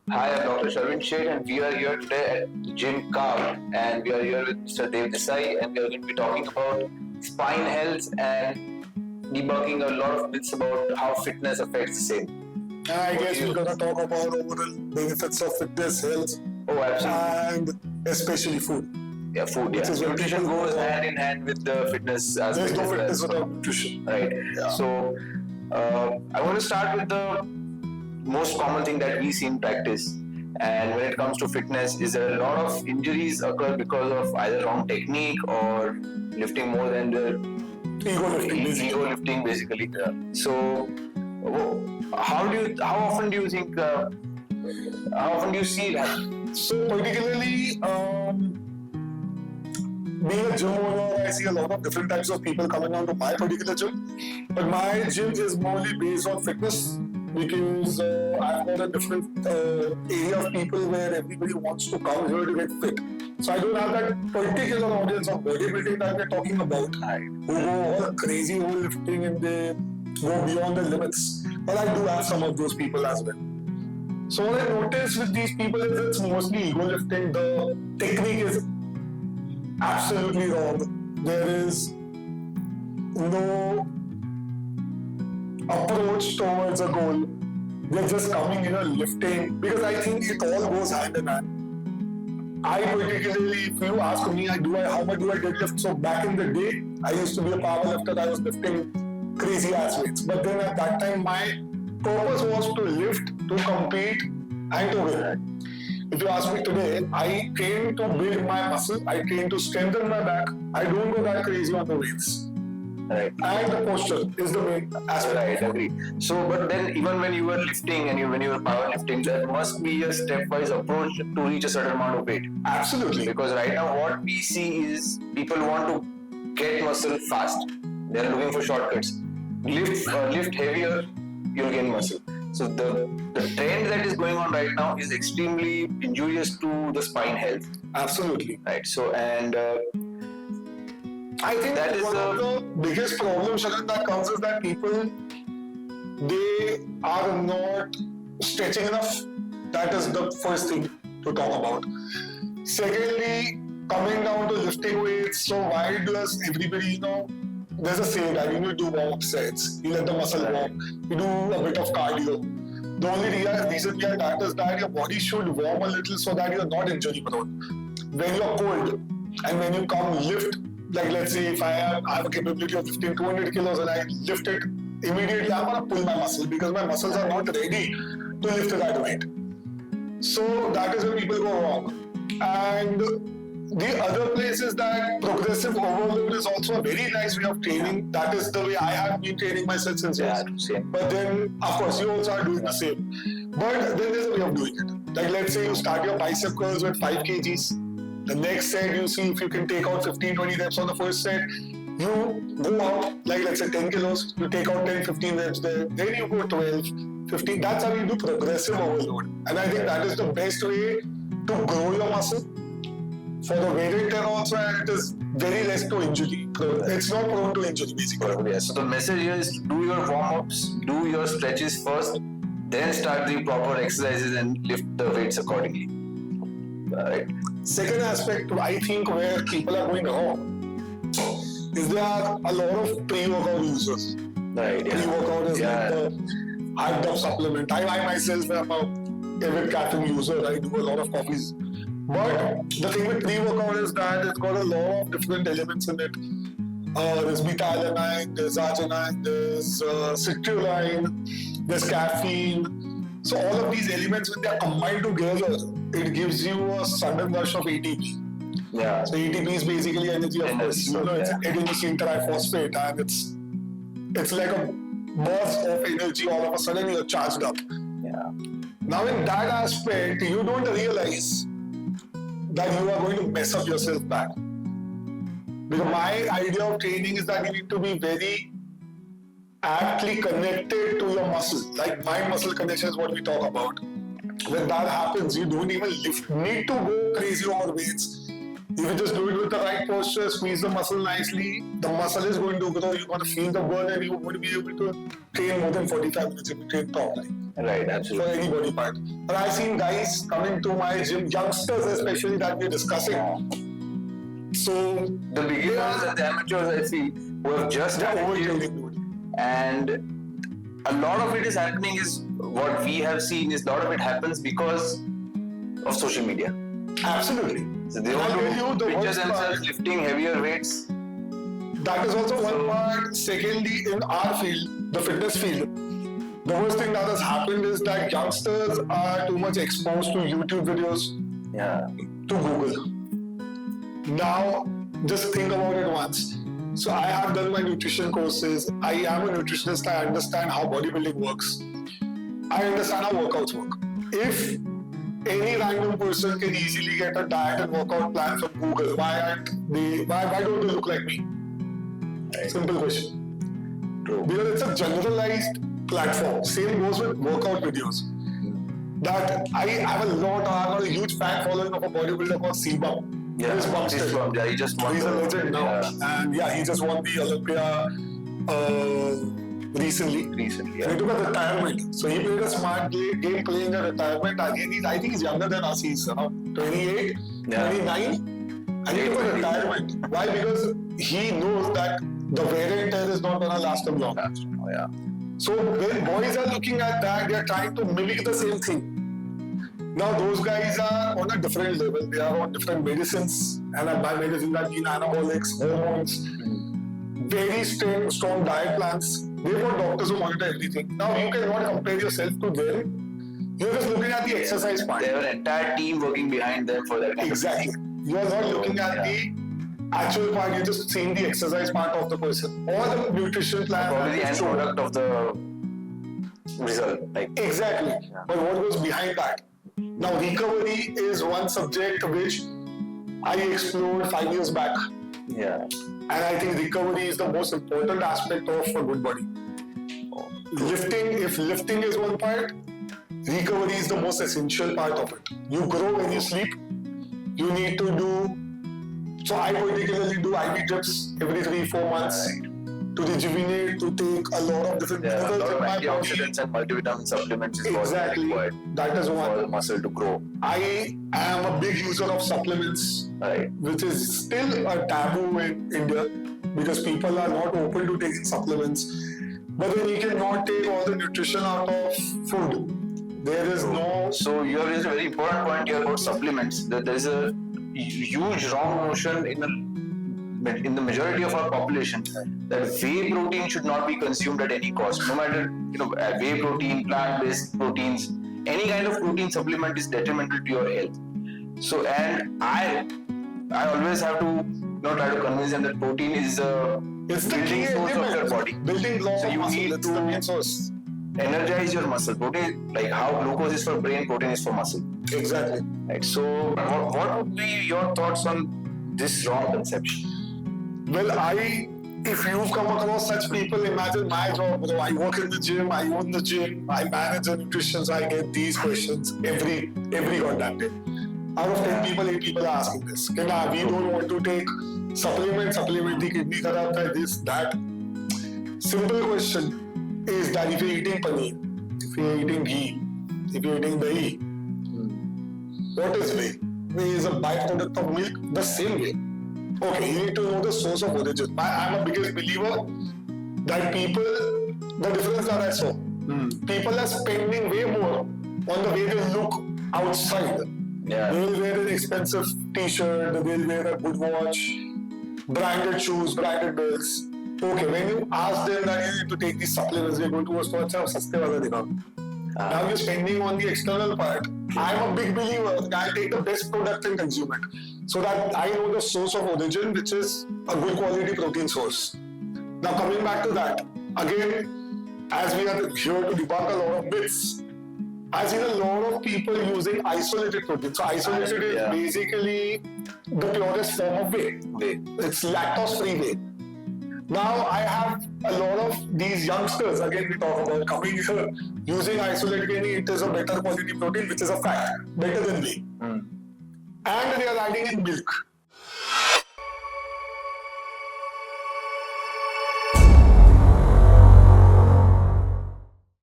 Hi, I'm Dr. Sharvin Sheth, and we are here today at Gym Carb, and we are here with Mr. Desai, and we are going to be talking about spine health and debunking a lot of myths about how fitness affects the same. I What guess do you- we're gonna talk about overall benefits of fitness, health, Oh, absolutely. and especially food. Yeah, food. Which Yeah, is what nutrition people goes go- hand in hand with the fitness There's aspect no as well. fitness without nutrition. Right. Yeah. So, I want to start with the most common thing that we see in practice. And when it comes to fitness, is that a lot of injuries occur because of either wrong technique or lifting more than the Ego lifting, basically. ego lifting, basically. So, how often do you think, how often do you see that? So particularly, being a gym owner, I see a lot of different types of people coming down to my particular gym. But my gym is mostly based on fitness because I've got a different area of people where everybody wants to come here to get fit. So I don't have that particular audience of bodybuilding that we're talking about, who go all crazy over lifting and they go beyond the limits. But I do have some of those people as well. So what I noticed with these people is it's mostly ego lifting. The technique is absolutely wrong. There is no approach towards a goal. They're just coming in and lifting because I think it all goes hand in hand. I particularly, if you ask me, how much do I deadlift? So back in the day, I used to be a power lifter. I was lifting crazy ass weights. But then at that time, my purpose was to lift, to compete, and to win. If you ask me today, I train to build my muscle. I train to strengthen my back. I don't go that crazy on the weights. Right. And the posture is the main aspect. Right, agree. So, but then even when you were lifting and when you were powerlifting, there must be a stepwise approach to reach a certain amount of weight. Absolutely. Because right now, what we see is people want to get muscle fast. They're looking for shortcuts. Lift heavier, you'll gain muscle. So the trend that is going on right now is extremely injurious to the spine health. Absolutely. Right. So and I think that is one of the biggest problems, Sharan, that comes is that people, they are not stretching enough. That is the first thing to talk about. Secondly, coming down to lifting weights, so why does everybody, there's a saying that you need to do warm-up sets, you let the muscle warm, you do a bit of cardio. The only reason behind that is that your body should warm a little so that you're not injury prone. When you're cold and when you come lift, like let's say if I have a capability of lifting 200 kilos and I lift it, immediately I'm going to pull my muscle because my muscles are not ready to lift that weight. So that is where people go wrong. And the other place is that progressive overload is also a very nice way of training. That is the way I have been training myself since years. same. But then, of course, you also are doing the same. But then there's a way of doing it. Like let's say you start your bicep curls with 5 kgs. The next set, you see if you can take out 15-20 reps on the first set. You go out, like let's say 10 kilos, you take out 10-15 reps there. Then you go 12-15. That's how you do progressive overload. And I think that is the best way to grow your muscle. For the wear and tear also, and it is very less to injury. It's not prone to injury, basically. Yeah. So the message here is to do your warm-ups, do your stretches first, then start the proper exercises and lift the weights accordingly. Right. Second aspect, I think, where people are going wrong is there are a lot of pre-workout users. Right. Yeah. Pre-workout is like the hyped up supplement. I myself am a avid caffeine user. I do a lot of coffees. But the thing with pre-workout is that it's got a lot of different elements in it. There's beta-alanine, there's arginine, there's citrulline, there's caffeine. So all of these elements, when they're combined together, it gives you a sudden rush of ATP. Yeah. So ATP is basically energy, of course. It's adenosine triphosphate, and it's like a burst of energy. All of a sudden, you're charged up. Yeah. Now, in that aspect, you don't realize that you are going to mess up yourself back. Because my idea of training is that you need to be very aptly connected to your muscle. Like mind-muscle connection is what we talk about. When that happens, you don't even need to go crazy over weights. If you just do it with the right posture, squeeze the muscle nicely, the muscle is going to grow, you're going to feel the burn and you're going to be able to train more than 45 minutes if you train properly. Right, For absolutely. any body part. But I've seen guys coming to my gym, youngsters especially, that we're discussing. So The beginners and the amateurs, I feel, who have just they're started gym, overtraining. and a lot of it is happening is what we have seen is a lot of it happens because of social media. Absolutely. So they And want I'll tell you to the picture worst themselves part. lifting heavier weights. That is also one part. Secondly, in our field, the fitness field, the worst thing that has happened is that youngsters are too much exposed to YouTube videos, Yeah. to Google. Now, just think about it once. So I have done my nutrition courses. I am a nutritionist. I understand how bodybuilding works. I understand how workouts work. If any random person can easily get a diet and workout plan from Google, why don't they look like me? Simple question. True. Because it's a generalized platform. Same goes with workout videos. That I have a huge fan following of a bodybuilder called Sebum. Yeah. Chris Bumstead. Yeah, he just won He's a the- legend now. Yeah. And yeah, he just won the Olympia recently. Recently, And he yeah. took a retirement. So he played a smart game playing a retirement. And I think he's younger than us. He's 28, Yeah. 29. And he took a 28. retirement. Why? Because he knows that the wear and tear is not going to last him long. Oh, yeah. So when boys are looking at that, they are trying to mimic the same thing. Now those guys are on a different level. They are on different medicines, and by medicines I mean anabolics, hormones, very strong diet plans. They've got doctors who monitor everything. Now you cannot compare yourself to them. You're just looking at the exercise part. They have an entire team working behind them for that kind Exactly. You are not looking at the actual part. You're just seeing the exercise part of the person or the nutrition plan. Probably the that end is shown. product of the result. Like, Exactly. Yeah. But what goes behind that? Now, recovery is one subject which I explored 5 years back. yeah. And I think recovery is the most important aspect of a good body. If lifting is one part, recovery is the most essential part of it. You grow when you sleep. You need to do. So I particularly do IV drips every 3-4 months to rejuvenate, to take a lot of different Yeah, a minerals lot in of my body. antioxidants and multivitamin supplements is what is Exactly. required That is for the one. muscle to grow. I am a big user of supplements, Right. which is still a taboo in India because people are not open to taking supplements. But then you cannot take all the nutrition out of food. There is no. So you have raised a very important point here about supplements. That there is a huge wrong notion in the majority of our population that whey protein should not be consumed at any cost. No matter whey protein, plant-based proteins, any kind of protein supplement is detrimental to your health. So and I always have to try to convince them that protein is a It's the building key source of your element. body. Building block So of you muscle. need It's the to- main source. Energize your muscle. Protein, like how glucose is for brain, protein is for muscle. Exactly. Right. So, what would be your thoughts on this wrong conception? Well, if you've come across such people, imagine my job, bro. I work in the gym, I own the gym, I manage the nutrition, so I get these questions every goddamn day. Out of 10 people, 8 people are asking this. We don't want to take supplement the kidney kharab hai, this, that. Simple question is that if you're eating paneer, if you're eating ghee, if you're eating dahi, what is whey? Whey is a byproduct of milk the same way. Okay, you need to know the source of origin. I'm a biggest believer that the difference that I saw, people are spending way more on the way they look outside. Yeah. They'll wear an expensive t-shirt, they'll wear a good watch, branded shoes, branded belts. Okay, when you ask them that you need to take these supplements, they're going to us, saste wala dikhao. Now you're spending on the external part. I'm a big believer that I'll take the best product and consume it. So that I know the source of origin, which is a good quality protein source. Now coming back to that, again, as we are here to debunk a lot of myths, I've seen a lot of people using isolated protein. So isolated is basically the purest form of whey. It's lactose-free whey. Now I have a lot of these youngsters, again we talk about coming here, using isolated whey. It is a better quality protein, which is a fact, better than whey. And they are adding in milk.